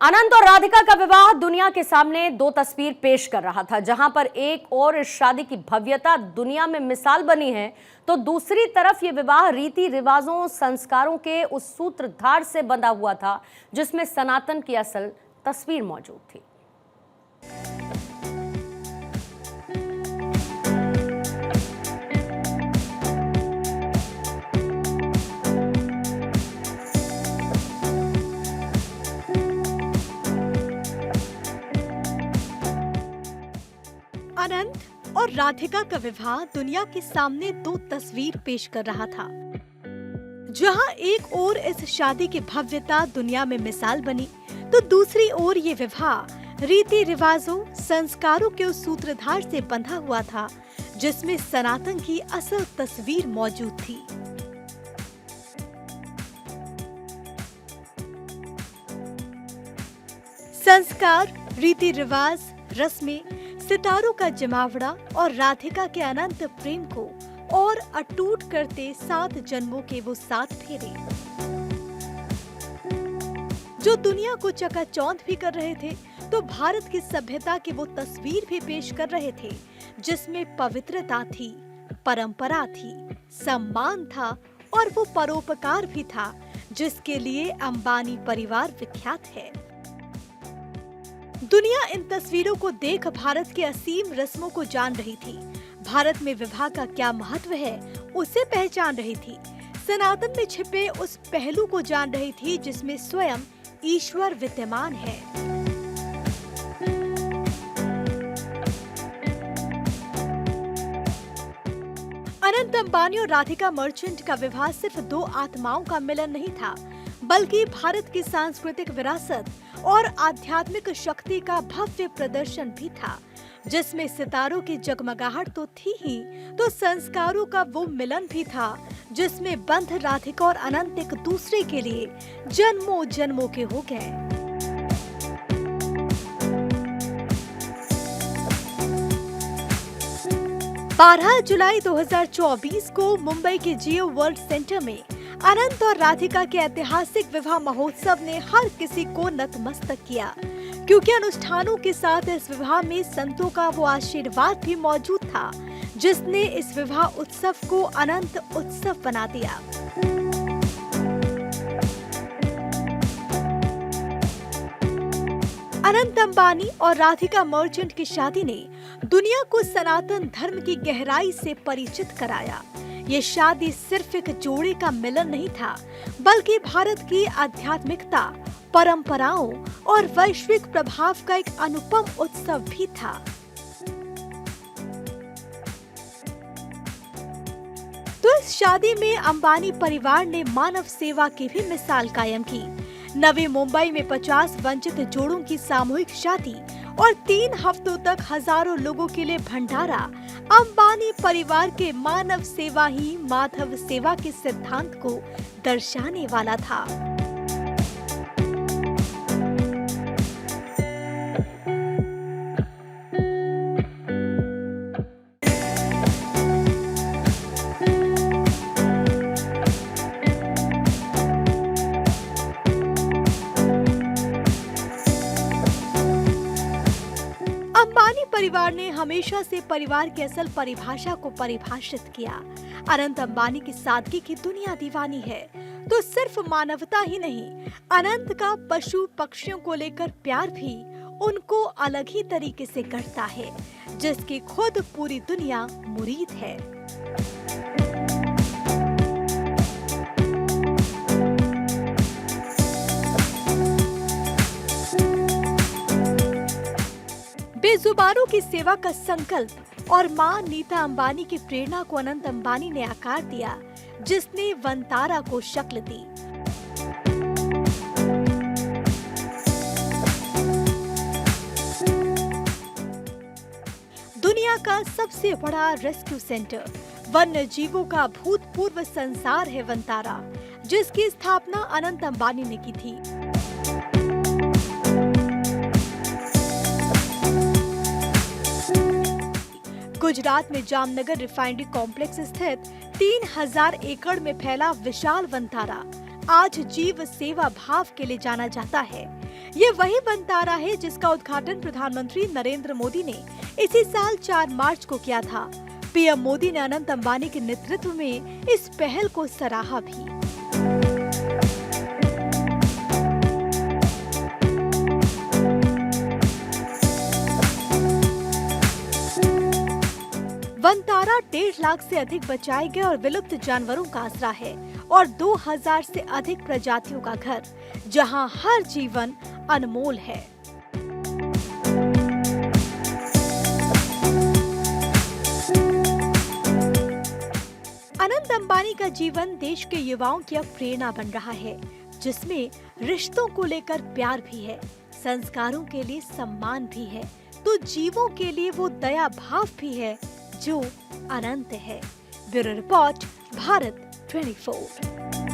अनंत और राधिका का विवाह दुनिया के सामने दो तस्वीर पेश कर रहा था। जहां पर एक और इस शादी की भव्यता दुनिया में मिसाल बनी है, तो दूसरी तरफ ये विवाह रीति रिवाजों संस्कारों के उस सूत्रधार से बंधा हुआ था जिसमें सनातन की असल तस्वीर मौजूद थी। अनंत और राधिका का विवाह दुनिया के सामने दो तस्वीर पेश कर रहा था। जहां एक ओर इस शादी की भव्यता दुनिया में मिसाल बनी, तो दूसरी ओर ये विवाह रीति रिवाजों संस्कारों के उस सूत्रधार से बंधा हुआ था जिसमें सनातन की असल तस्वीर मौजूद थी। संस्कार, रीति रिवाज, रस्में, सितारों का जमावड़ा और राधिका के अनंत प्रेम को और अटूट करते 7 जन्मों के वो 7 फेरे, जो दुनिया को चकाचौंध भी कर रहे थे, तो भारत की सभ्यता की वो तस्वीर भी पेश कर रहे थे जिसमें पवित्रता थी, परंपरा थी, सम्मान था और वो परोपकार भी था जिसके लिए अंबानी परिवार विख्यात है। दुनिया इन तस्वीरों को देख भारत की असीम रस्मों को जान रही थी। भारत में विवाह का क्या महत्व है उसे पहचान रही थी। सनातन में छिपे उस पहलू को जान रही थी जिसमें स्वयं ईश्वर विद्यमान है। अनंत अंबानी और राधिका मर्चेंट का विवाह सिर्फ दो आत्माओं का मिलन नहीं था, बल्कि भारत की सांस्कृतिक विरासत और आध्यात्मिक शक्ति का भव्य प्रदर्शन भी था, जिसमें सितारों की जगमगाहट तो थी ही, तो संस्कारों का वो मिलन भी था जिसमें बंध राधिका और अनंत एक दूसरे के लिए जन्मों जन्मों के हो गए। जुलाई 2024 को मुंबई के जियो वर्ल्ड सेंटर में अनंत और राधिका के ऐतिहासिक विवाह महोत्सव ने हर किसी को नतमस्तक किया, क्योंकि अनुष्ठानों के साथ इस विवाह में संतों का वो आशीर्वाद भी मौजूद था जिसने इस विवाह उत्सव को अनंत उत्सव बना दिया। अनंत अंबानी और राधिका मर्चेंट की शादी ने दुनिया को सनातन धर्म की गहराई से परिचित कराया। ये शादी सिर्फ एक जोड़े का मिलन नहीं था, बल्कि भारत की आध्यात्मिकता, परंपराओं और वैश्विक प्रभाव का एक अनुपम उत्सव भी था। तो इस शादी में अंबानी परिवार ने मानव सेवा की भी मिसाल कायम की। नवी मुंबई में 50 वंचित जोड़ों की सामूहिक शादी और 3 हफ्तों तक हजारों लोगों के लिए भंडारा अंबानी परिवार के मानव सेवा ही माधव सेवा के सिद्धांत को दर्शाने वाला था। अंबानी परिवार ने हमेशा से परिवार की असल परिभाषा को परिभाषित किया। अनंत अंबानी की सादगी की दुनिया दीवानी है, तो सिर्फ मानवता ही नहीं, अनंत का पशु पक्षियों को लेकर प्यार भी उनको अलग ही तरीके से करता है, जिसकी खुद पूरी दुनिया मुरीद है। बेजुबानों की सेवा का संकल्प और मां नीता अंबानी की प्रेरणा को अनंत अंबानी ने आकार दिया, जिसने वंतारा को शक्ल दी। दुनिया का सबसे बड़ा रेस्क्यू सेंटर, वन्य जीवों का भूतपूर्व संसार है वंतारा, जिसकी स्थापना अनंत अंबानी ने की थी। गुजरात में जामनगर रिफाइनरी कॉम्प्लेक्स स्थित 3000 एकड़ में फैला विशाल वंतारा आज जीव सेवा भाव के लिए जाना जाता है। ये वही वनतारा है जिसका उद्घाटन प्रधानमंत्री नरेंद्र मोदी ने इसी साल 4 मार्च को किया था। पीएम मोदी ने अनंत अंबानी के नेतृत्व में इस पहल को सराहा भी। वनतारा 1.5 लाख से अधिक बचाए गए और विलुप्त जानवरों का आसरा है और 2000 से अधिक प्रजातियों का घर, जहां हर जीवन अनमोल है। अनंत अंबानी का जीवन देश के युवाओं की अब प्रेरणा बन रहा है, जिसमें रिश्तों को लेकर प्यार भी है, संस्कारों के लिए सम्मान भी है, तो जीवों के लिए वो दया भाव भी है जो अनंत है। Bureau report, Bharat 24।